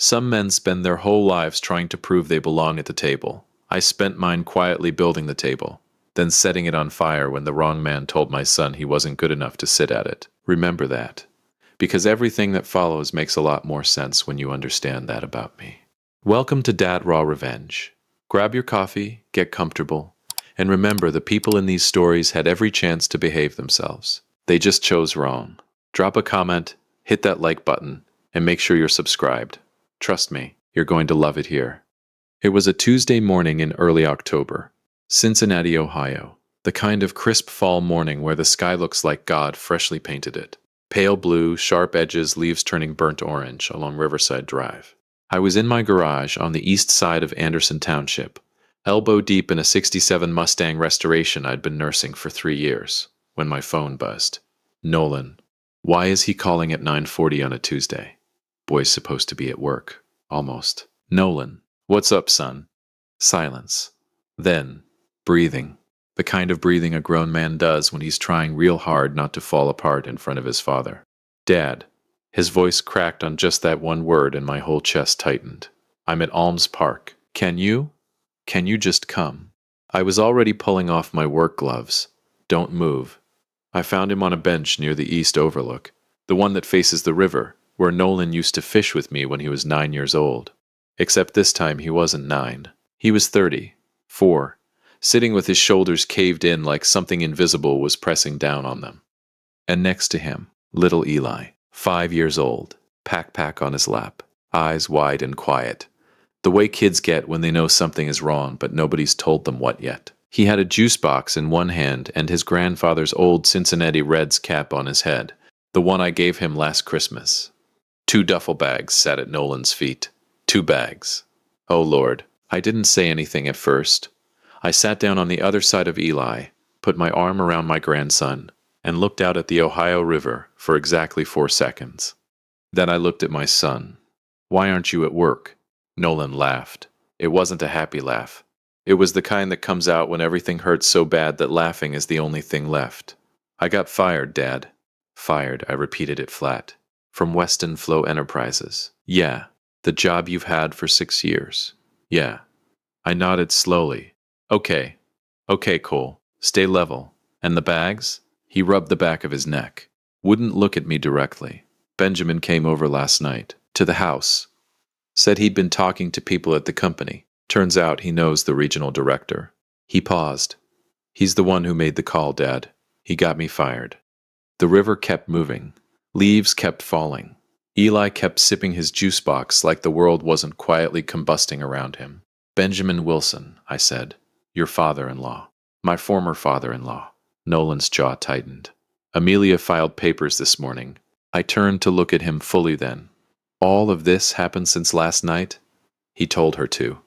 Some men spend their whole lives trying to prove they belong at the table. I spent mine quietly building the table, then setting it on fire when the wrong man told my son he wasn't good enough to sit at it. Remember that, because everything that follows makes a lot more sense when you understand that about me. Welcome to Dad Raw Revenge. Grab your coffee, get comfortable, and remember the people in these stories had every chance to behave themselves. They just chose wrong. Drop a comment, hit that like button, and make sure you're subscribed. Trust me, you're going to love it here. It was a Tuesday morning in early October, Cincinnati, Ohio, the kind of crisp fall morning where the sky looks like God freshly painted it. Pale blue, sharp edges, leaves turning burnt orange along Riverside Drive. I was in my garage on the east side of Anderson Township, elbow deep in a '67 Mustang restoration I'd been nursing for 3 years, when my phone buzzed. Nolan. Why is he calling at 9:40 on a Tuesday? Boy's supposed to be at work. Almost. Nolan. What's up, son? Silence. Then, breathing. The kind of breathing a grown man does when he's trying real hard not to fall apart in front of his father. Dad. His voice cracked on just that one word and my whole chest tightened. I'm at Alms Park. Can you just come? I was already pulling off my work gloves. Don't move. I found him on a bench near the east overlook, the one that faces the river, where Nolan used to fish with me when he was 9 years old. Except this time he wasn't 9. He was 34, sitting with his shoulders caved in like something invisible was pressing down on them. And next to him, little Eli, 5 years old, pack on his lap, eyes wide and quiet. The way kids get when they know something is wrong but nobody's told them what yet. He had a juice box in one hand and his grandfather's old Cincinnati Reds cap on his head, the one I gave him last Christmas. 2 duffel bags sat at Nolan's feet. 2 bags. Oh Lord, I didn't say anything at first. I sat down on the other side of Eli, put my arm around my grandson, and looked out at the Ohio River for exactly 4 seconds. Then I looked at my son. Why aren't you at work? Nolan laughed. It wasn't a happy laugh. It was the kind that comes out when everything hurts so bad that laughing is the only thing left. I got fired, Dad. Fired, I repeated it flat. From Weston Flow Enterprises. Yeah. The job you've had for 6 years. Yeah. I nodded slowly. Okay, Cole. Stay level. And the bags? He rubbed the back of his neck. Wouldn't look at me directly. Benjamin came over last night. To the house. Said he'd been talking to people at the company. Turns out he knows the regional director. He paused. He's the one who made the call, Dad. He got me fired. The river kept moving. Leaves kept falling. Eli kept sipping his juice box like the world wasn't quietly combusting around him. Benjamin Wilson, I said. Your father-in-law. My former father-in-law. Nolan's jaw tightened. Amelia filed papers this morning. I turned to look at him fully then. All of this happened since last night? He told her to.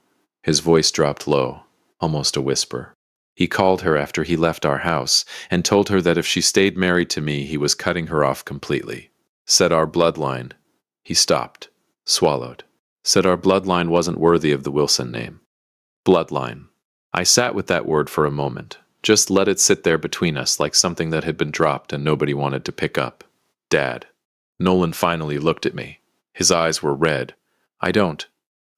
His voice dropped low, almost a whisper. He called her after he left our house and told her that if she stayed married to me, he was cutting her off completely. Said our bloodline. He stopped, swallowed. Said our bloodline wasn't worthy of the Wilson name. Bloodline. I sat with that word for a moment. Just let it sit there between us like something that had been dropped and nobody wanted to pick up. Dad. Nolan finally looked at me. His eyes were red. I don't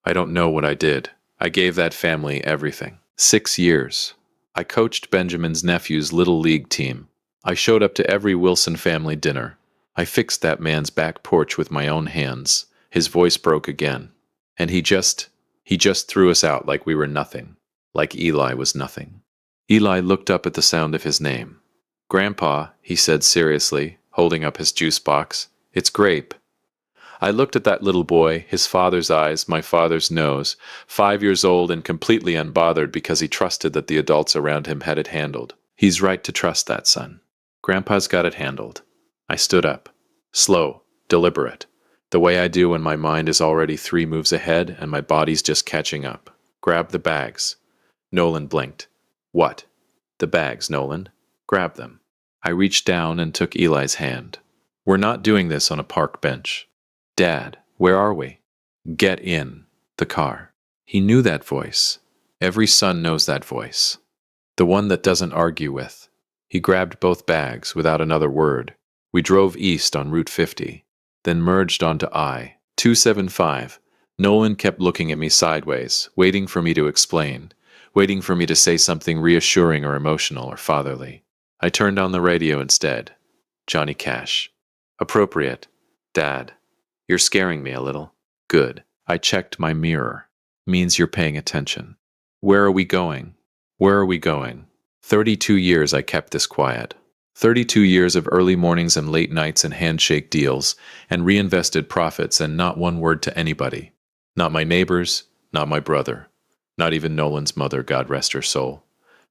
know what I did. I gave that family everything. 6 years. I coached Benjamin's nephew's little league team. I showed up to every Wilson family dinner. I fixed that man's back porch with my own hands. His voice broke again. And he just threw us out like we were nothing. Like Eli was nothing. Eli looked up at the sound of his name. Grandpa, he said seriously, holding up his juice box. It's grape. I looked at that little boy, his father's eyes, my father's nose, 5 years old and completely unbothered because he trusted that the adults around him had it handled. He's right to trust that, son. Grandpa's got it handled. I stood up. Slow, deliberate. The way I do when my mind is already 3 moves ahead and my body's just catching up. Grab the bags. Nolan blinked. What? The bags, Nolan. Grab them. I reached down and took Eli's hand. We're not doing this on a park bench. Dad, where are we? Get in. The car. He knew that voice. Every son knows that voice. The one that doesn't argue with. He grabbed both bags without another word. We drove east on Route 50, then merged onto I-275, Nolan kept looking at me sideways, waiting for me to explain, waiting for me to say something reassuring or emotional or fatherly. I turned on the radio instead. Johnny Cash. Appropriate. Dad. You're scaring me a little. Good. I checked my mirror. Means you're paying attention. Where are we going? Where are we going? 32 years I kept this quiet. 32 years of early mornings and late nights and handshake deals, and reinvested profits and not one word to anybody. Not my neighbors, not my brother. Not even Nolan's mother, God rest her soul.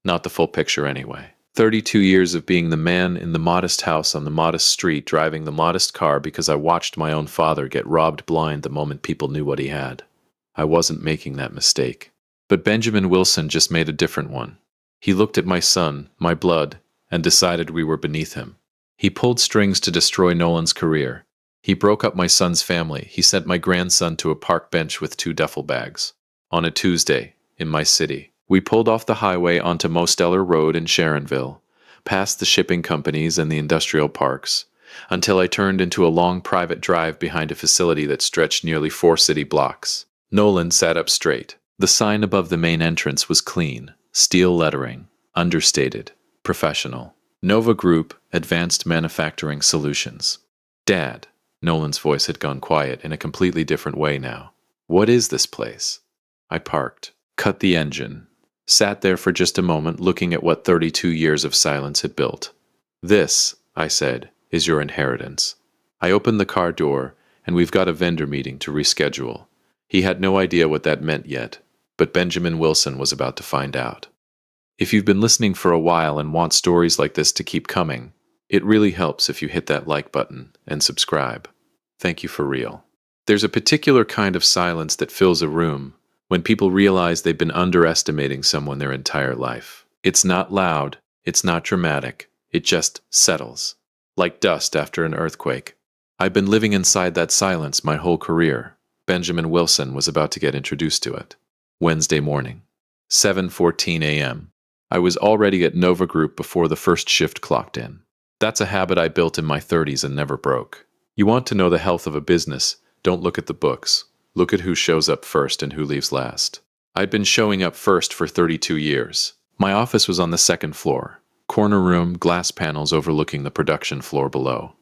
Not the full picture anyway. 32 years of being the man in the modest house on the modest street driving the modest car because I watched my own father get robbed blind the moment people knew what he had. I wasn't making that mistake. But Benjamin Wilson just made a different one. He looked at my son, my blood, and decided we were beneath him. He pulled strings to destroy Nolan's career. He broke up my son's family. He sent my grandson to a park bench with 2 duffel bags. On a Tuesday, in my city, we pulled off the highway onto Mosteller Road in Sharonville, past the shipping companies and the industrial parks, until I turned into a long private drive behind a facility that stretched nearly 4 city blocks. Nolan sat up straight. The sign above the main entrance was clean, steel lettering, understated, professional. Nova Group, Advanced Manufacturing Solutions. Dad. Nolan's voice had gone quiet in a completely different way now. What is this place? I parked, cut the engine, sat there for just a moment looking at what 32 years of silence had built. This, I said, is your inheritance. I opened the car door, and we've got a vendor meeting to reschedule. He had no idea what that meant yet, but Benjamin Wilson was about to find out. If you've been listening for a while and want stories like this to keep coming, it really helps if you hit that like button and subscribe. Thank you for real. There's a particular kind of silence that fills a room when people realize they've been underestimating someone their entire life. It's not loud, it's not dramatic, it just settles, like dust after an earthquake. I've been living inside that silence my whole career. Benjamin Wilson was about to get introduced to it. Wednesday morning, 7:14 a.m. I was already at Nova Group before the first shift clocked in. That's a habit I built in my 30s and never broke. You want to know the health of a business, don't look at the books. Look at who shows up first and who leaves last. I'd been showing up first for 32 years. My office was on the 2nd floor. Corner room, glass panels overlooking the production floor below.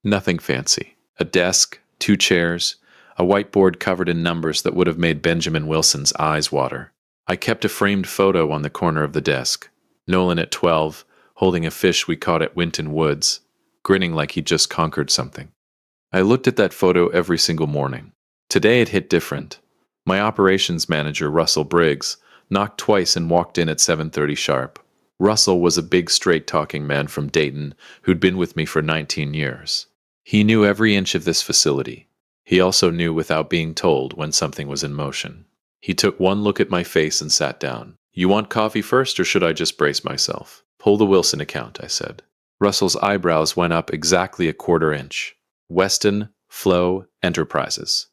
Nothing fancy. A desk, 2 chairs, a whiteboard covered in numbers that would have made Benjamin Wilson's eyes water. I kept a framed photo on the corner of the desk. Nolan at 12, holding a fish we caught at Winton Woods, grinning like he'd just conquered something. I looked at that photo every single morning. Today it hit different. My operations manager, Russell Briggs, knocked twice and walked in at 7:30 sharp. Russell was a big straight-talking man from Dayton who'd been with me for 19 years. He knew every inch of this facility. He also knew without being told when something was in motion. He took one look at my face and sat down. You want coffee first, or should I just brace myself? Pull the Wilson account, I said. Russell's eyebrows went up exactly a 1/4 inch. Weston Flow Enterprises.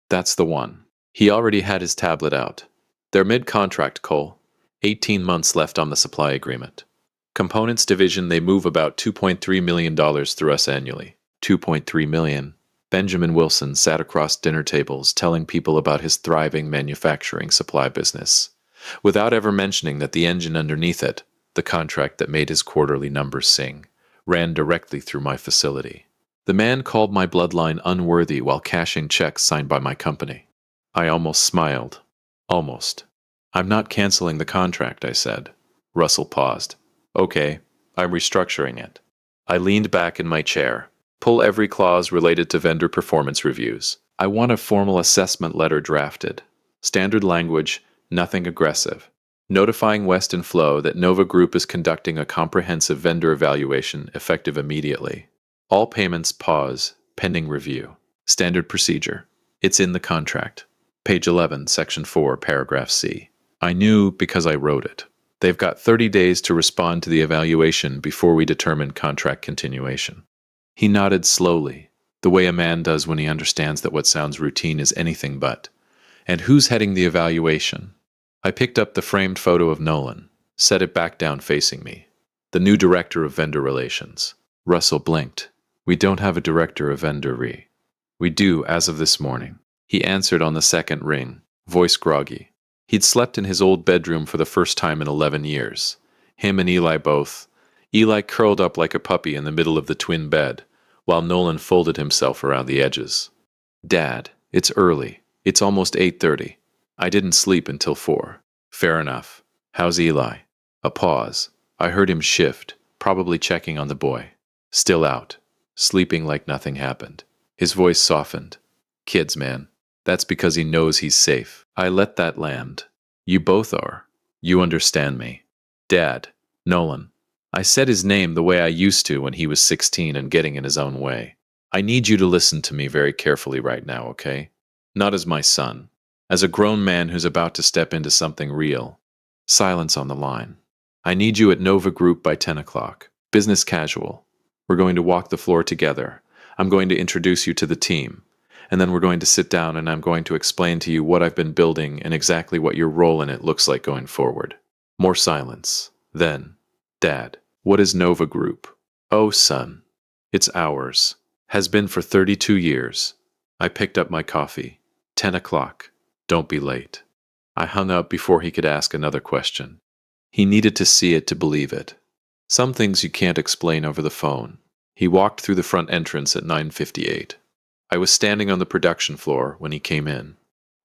That's the one. He already had his tablet out. They're mid-contract, Cole. 18 months left on the supply agreement. Components division, they move about $2.3 million through us annually. $2.3 million. Benjamin Wilson sat across dinner tables telling people about his thriving manufacturing supply business, without ever mentioning that the engine underneath it, the contract that made his quarterly numbers sing, ran directly through my facility. The man called my bloodline unworthy while cashing checks signed by my company. I almost smiled. Almost. I'm not canceling the contract, I said. Russell paused. Okay, I'm restructuring it. I leaned back in my chair. Pull every clause related to vendor performance reviews. I want a formal assessment letter drafted. Standard language, nothing aggressive. Notifying Weston Flow that Nova Group is conducting a comprehensive vendor evaluation effective immediately. All payments pause, pending review. Standard procedure. It's in the contract. Page 11, Section 4, Paragraph C. I knew because I wrote it. They've got 30 days to respond to the evaluation before we determine contract continuation. He nodded slowly, the way a man does when he understands that what sounds routine is anything but. And who's heading the evaluation? I picked up the framed photo of Nolan, set it back down facing me. The new director of vendor relations. Russell blinked. We don't have a director of vendor re. We do as of this morning. He answered on the second ring, voice groggy. He'd slept in his old bedroom for the first time in 11 years. Him and Eli both. Eli curled up like a puppy in the middle of the twin bed, while Nolan folded himself around the edges. Dad, it's early. It's almost 8:30. I didn't sleep until 4. Fair enough. How's Eli? A pause. I heard him shift, probably checking on the boy. Still out. Sleeping like nothing happened. His voice softened. Kids, man. That's because he knows he's safe. I let that land. You both are. You understand me. Dad. Nolan. I said his name the way I used to when he was 16 and getting in his own way. I need you to listen to me very carefully right now, okay? Not as my son. As a grown man who's about to step into something real. Silence on the line. I need you at Nova Group by 10 o'clock. Business casual. We're going to walk the floor together. I'm going to introduce you to the team. And then we're going to sit down and I'm going to explain to you what I've been building and exactly what your role in it looks like going forward. More silence. Then, Dad, what is Nova Group? Oh, son. It's ours. Has been for 32 years. I picked up my coffee. 10 o'clock. Don't be late. I hung up before he could ask another question. He needed to see it to believe it. Some things you can't explain over the phone. He walked through the front entrance at 9:58. I was standing on the production floor when he came in.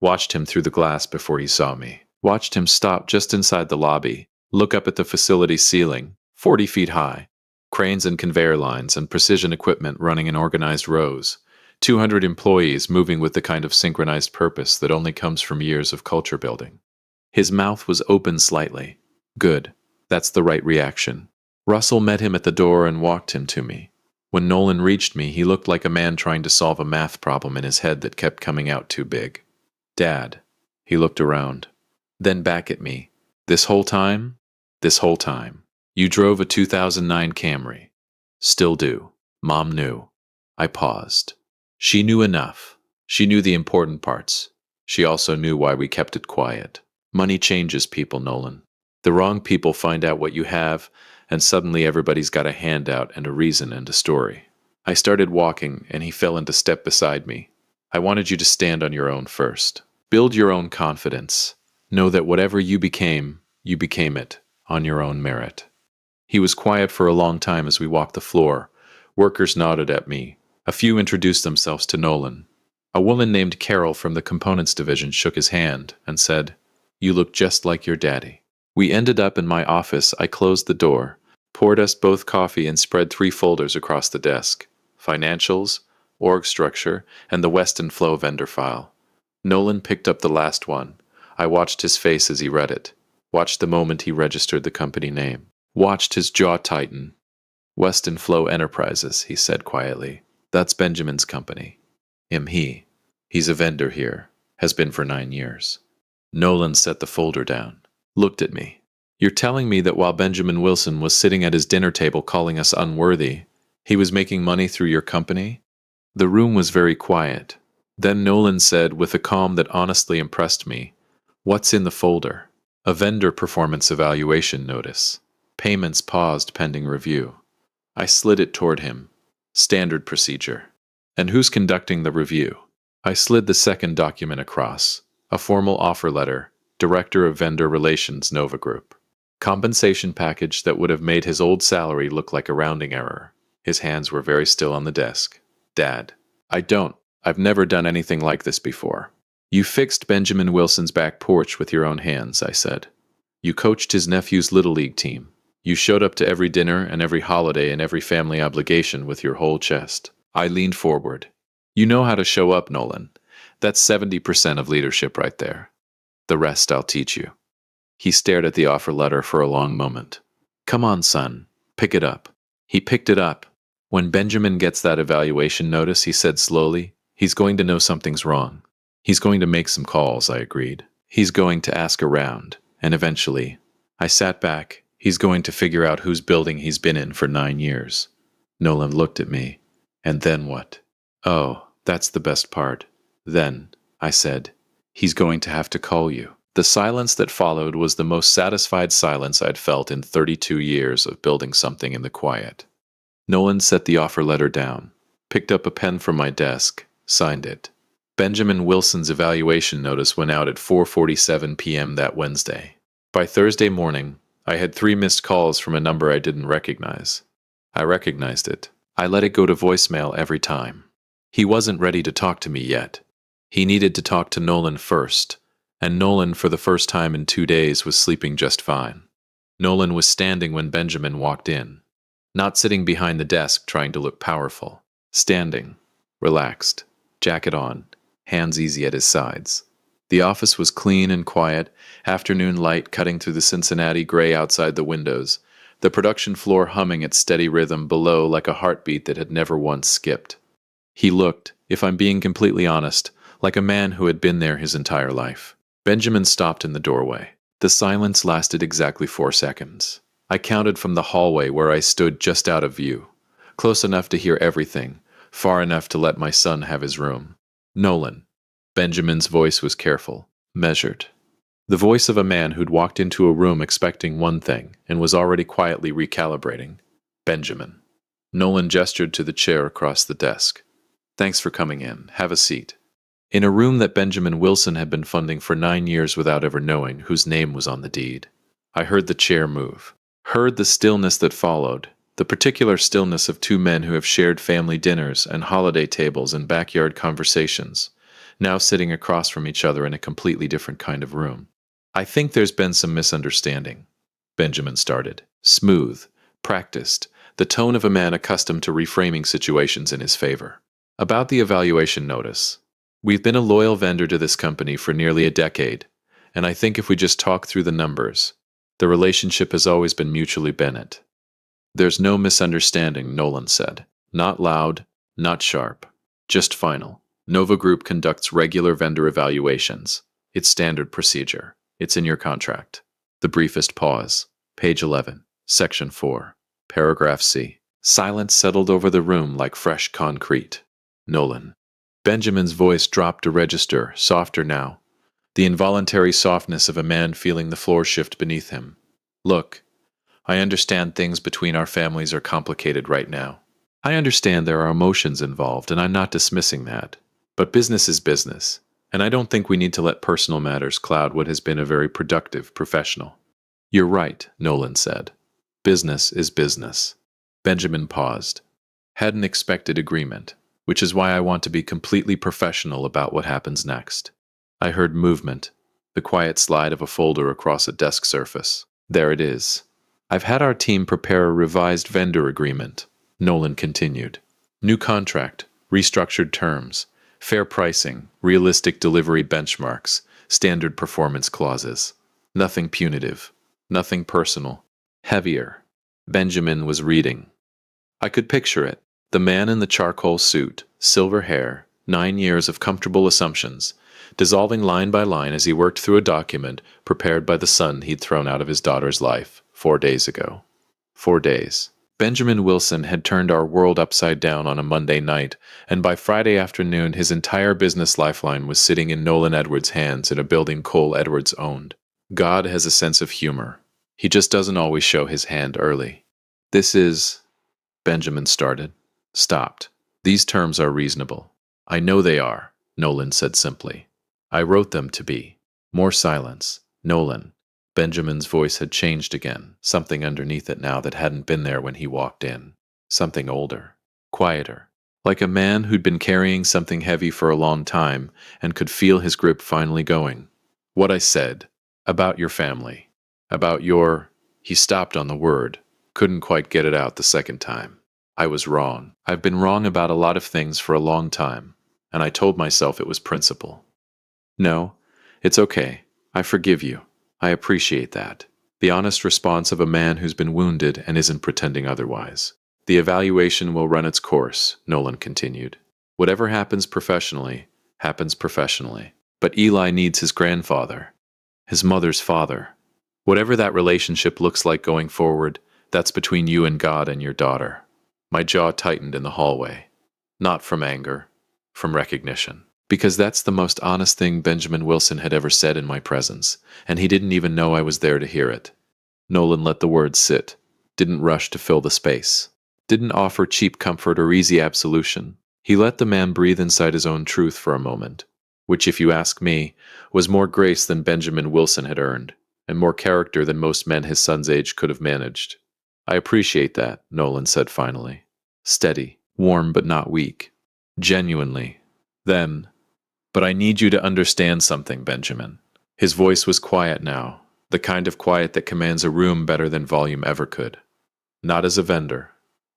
Watched him through the glass before he saw me. Watched him stop just inside the lobby, look up at the facility ceiling, 40 feet high. Cranes and conveyor lines and precision equipment running in organized rows. 200 employees moving with the kind of synchronized purpose that only comes from years of culture building. His mouth was open slightly. Good. That's the right reaction. Russell met him at the door and walked him to me. When Nolan reached me, he looked like a man trying to solve a math problem in his head that kept coming out too big. Dad. He looked around. Then back at me. This whole time? This whole time. You drove a 2009 Camry. Still do. Mom knew. I paused. She knew enough. She knew the important parts. She also knew why we kept it quiet. Money changes people, Nolan. The wrong people find out what you have, and suddenly everybody's got a handout and a reason and a story. I started walking, and he fell into step beside me. I wanted you to stand on your own first. Build your own confidence. Know that whatever you became it, on your own merit. He was quiet for a long time as we walked the floor. Workers nodded at me. A few introduced themselves to Nolan. A woman named Carol from the components division shook his hand and said, "You look just like your daddy." We ended up in my office. I closed the door, poured us both coffee and spread 3 folders across the desk. Financials, org structure, and the Weston Flow vendor file. Nolan picked up the last one. I watched his face as he read it. Watched the moment he registered the company name. Watched his jaw tighten. Weston Flow Enterprises, he said quietly. That's Benjamin's company. He's a vendor here. Has been for 9 years. Nolan set the folder down. Looked at me. You're telling me that while Benjamin Wilson was sitting at his dinner table calling us unworthy, he was making money through your company? The room was very quiet. Then Nolan said, with a calm that honestly impressed me, "What's in the folder?" A vendor performance evaluation notice. Payments paused pending review. I slid it toward him. Standard procedure. And who's conducting the review? I slid the second document across. A formal offer letter. Director of Vendor Relations, Nova Group. Compensation package that would have made his old salary look like a rounding error. His hands were very still on the desk. Dad. I've never done anything like this before. You fixed Benjamin Wilson's back porch with your own hands, I said. You coached his nephew's Little League team. You showed up to every dinner and every holiday and every family obligation with your whole chest. I leaned forward. You know how to show up, Nolan. That's 70% of leadership right there. The rest I'll teach you. He stared at the offer letter for a long moment. Come on, son. Pick it up. He picked it up. When Benjamin gets that evaluation notice, he said slowly, he's going to know something's wrong. He's going to make some calls, I agreed. He's going to ask around, and eventually, I sat back, he's going to figure out whose building he's been in for 9 years. Nolan looked at me. And then what? Oh, that's the best part. Then, I said, he's going to have to call you. The silence that followed was the most satisfied silence I'd felt in 32 years of building something in the quiet. Nolan set the offer letter down, picked up a pen from my desk, signed it. Benjamin Wilson's evaluation notice went out at 4:47 p.m. that Wednesday. By Thursday morning, I had 3 missed calls from a number I didn't recognize. I recognized it. I let it go to voicemail every time. He wasn't ready to talk to me yet. He needed to talk to Nolan first, and Nolan, for the first time in 2 days, was sleeping just fine. Nolan was standing when Benjamin walked in, not sitting behind the desk trying to look powerful. Standing, relaxed, jacket on, hands easy at his sides. The office was clean and quiet, afternoon light cutting through the Cincinnati gray outside the windows, the production floor humming its steady rhythm below like a heartbeat that had never once skipped. He looked, if I'm being completely honest, like a man who had been there his entire life. Benjamin stopped in the doorway. The silence lasted exactly 4 seconds. I counted from the hallway where I stood just out of view, close enough to hear everything, far enough to let my son have his room. Nolan. Benjamin's voice was careful, measured. The voice of a man who'd walked into a room expecting one thing and was already quietly recalibrating. Benjamin. Nolan gestured to the chair across the desk. Thanks for coming in. Have a seat. In a room that Benjamin Wilson had been funding for 9 years without ever knowing whose name was on the deed. I heard the chair move. Heard the stillness that followed, the particular stillness of 2 men who have shared family dinners and holiday tables and backyard conversations, now sitting across from each other in a completely different kind of room. I think there's been some misunderstanding, Benjamin started. Smooth, practiced, the tone of a man accustomed to reframing situations in his favor. About the evaluation notice. We've been a loyal vendor to this company for nearly a decade, and I think if we just talk through the numbers, the relationship has always been mutually benefit. There's no misunderstanding, Nolan said. Not loud, not sharp, just final. Nova Group conducts regular vendor evaluations. It's standard procedure. It's in your contract. The briefest pause. Page 11, Section 4, Paragraph C. Silence settled over the room like fresh concrete. Nolan. Benjamin's voice dropped a register, softer now. The involuntary softness of a man feeling the floor shift beneath him. Look, I understand things between our families are complicated right now. I understand there are emotions involved, and I'm not dismissing that. But business is business, and I don't think we need to let personal matters cloud what has been a very productive professional. You're right, Nolan said. Business is business. Benjamin paused. Hadn't expected agreement, which is why I want to be completely professional about what happens next. I heard movement, the quiet slide of a folder across a desk surface. There it is. I've had our team prepare a revised vendor agreement, Nolan continued. New contract, restructured terms, fair pricing, realistic delivery benchmarks, standard performance clauses. Nothing punitive, nothing personal. Heavier. Benjamin was reading. I could picture it. The man in the charcoal suit, silver hair, 9 years of comfortable assumptions, dissolving line by line as he worked through a document prepared by the son he'd thrown out of his daughter's life 4 days ago. 4 days. Benjamin Wilson had turned our world upside down on a Monday night, and by Friday afternoon his entire business lifeline was sitting in Nolan Edwards' hands in a building Cole Edwards owned. God has a sense of humor. He just doesn't always show his hand early. This is... Benjamin started. Stopped. These terms are reasonable. I know they are, Nolan said simply. I wrote them to be. More silence. Nolan. Benjamin's voice had changed again, something underneath it now that hadn't been there when he walked in. Something older. Quieter. Like a man who'd been carrying something heavy for a long time and could feel his grip finally going. What I said. About your family. About your... He stopped on the word. Couldn't quite get it out the second time. I was wrong. I've been wrong about a lot of things for a long time, and I told myself it was principle. No, it's okay. I forgive you. I appreciate that. The honest response of a man who's been wounded and isn't pretending otherwise. The evaluation will run its course, Nolan continued. Whatever happens professionally, happens professionally. But Eli needs his grandfather, his mother's father. Whatever that relationship looks like going forward, that's between you and God and your daughter. My jaw tightened in the hallway. Not from anger, from recognition. Because that's the most honest thing Benjamin Wilson had ever said in my presence, and he didn't even know I was there to hear it. Nolan let the words sit, didn't rush to fill the space, didn't offer cheap comfort or easy absolution, He let the man breathe inside his own truth for a moment, which, if you ask me, was more grace than Benjamin Wilson had earned, and more character than most men his son's age could have managed. I appreciate that, Nolan said finally. Steady, warm but not weak. Genuinely. Then, but I need you to understand something, Benjamin. His voice was quiet now, the kind of quiet that commands a room better than volume ever could. Not as a vendor,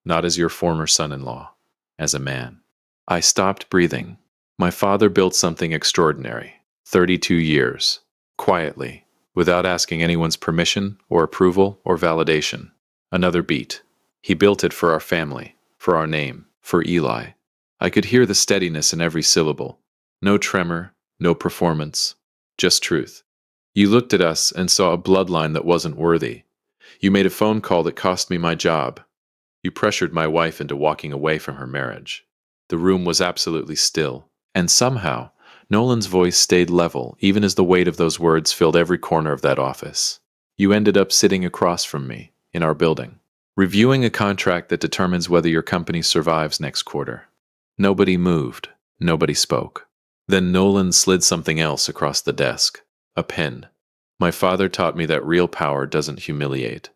not as your former son-in-law, as a man. I stopped breathing. My father built something extraordinary. 32 years. Quietly, without asking anyone's permission or approval or validation. Another beat. He built it for our family, for our name, for Eli. I could hear the steadiness in every syllable. No tremor, no performance, just truth. You looked at us and saw a bloodline that wasn't worthy. You made a phone call that cost me my job. You pressured my wife into walking away from her marriage. The room was absolutely still, and somehow, Nolan's voice stayed level even as the weight of those words filled every corner of that office. You ended up sitting across from me, in our building, reviewing a contract that determines whether your company survives next quarter. Nobody moved. Nobody spoke. Then Nolan slid something else across the desk. A pen. My father taught me that real power doesn't humiliate.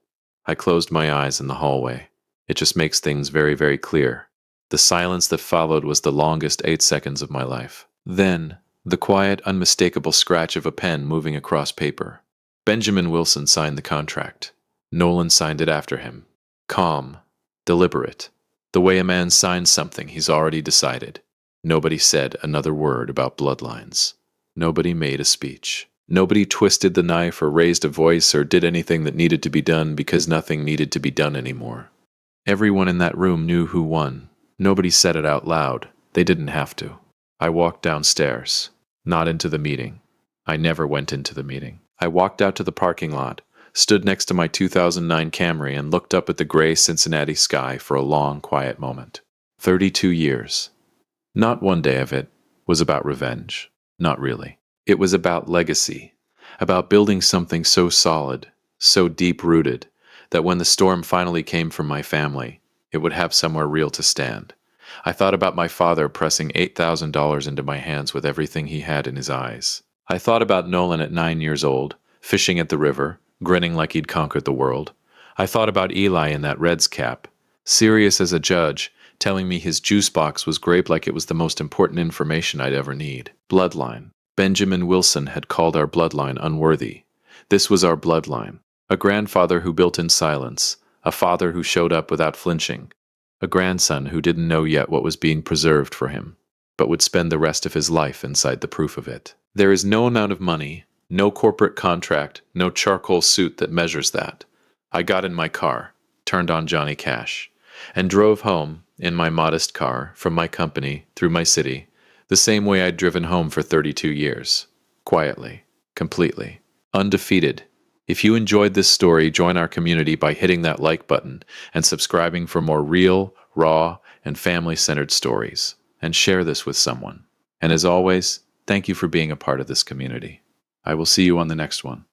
I closed my eyes in the hallway. It just makes things very, very clear. The silence that followed was the longest 8 seconds of my life. Then, the quiet, unmistakable scratch of a pen moving across paper. Benjamin Wilson signed the contract. Nolan signed it after him. Calm. Deliberate. The way a man signs something he's already decided. Nobody said another word about bloodlines. Nobody made a speech. Nobody twisted the knife or raised a voice or did anything that needed to be done because nothing needed to be done anymore. Everyone in that room knew who won. Nobody said it out loud. They didn't have to. I walked downstairs. Not into the meeting. I never went into the meeting. I walked out to the parking lot, stood next to my 2009 Camry and looked up at the gray Cincinnati sky for a long, quiet moment. 32 years. Not one day of it was about revenge. Not really. It was about legacy, about building something so solid, so deep-rooted, that when the storm finally came from my family, it would have somewhere real to stand. I thought about my father pressing $8,000 into my hands with everything he had in his eyes. I thought about Nolan at 9 years old, fishing at the river, grinning like he'd conquered the world. I thought about Eli in that Reds cap, serious as a judge, telling me his juice box was graped like it was the most important information I'd ever need. Bloodline. Benjamin Wilson had called our bloodline unworthy. This was our bloodline. A grandfather who built in silence, a father who showed up without flinching, a grandson who didn't know yet what was being preserved for him, but would spend the rest of his life inside the proof of it. There is no amount of money, no corporate contract, no charcoal suit that measures that. I got in my car, turned on Johnny Cash, and drove home, in my modest car, from my company, through my city, the same way I'd driven home for 32 years. Quietly. Completely. Undefeated. If you enjoyed this story, join our community by hitting that like button and subscribing for more real, raw, and family-centered stories. And share this with someone. And as always, thank you for being a part of this community. I will see you on the next one.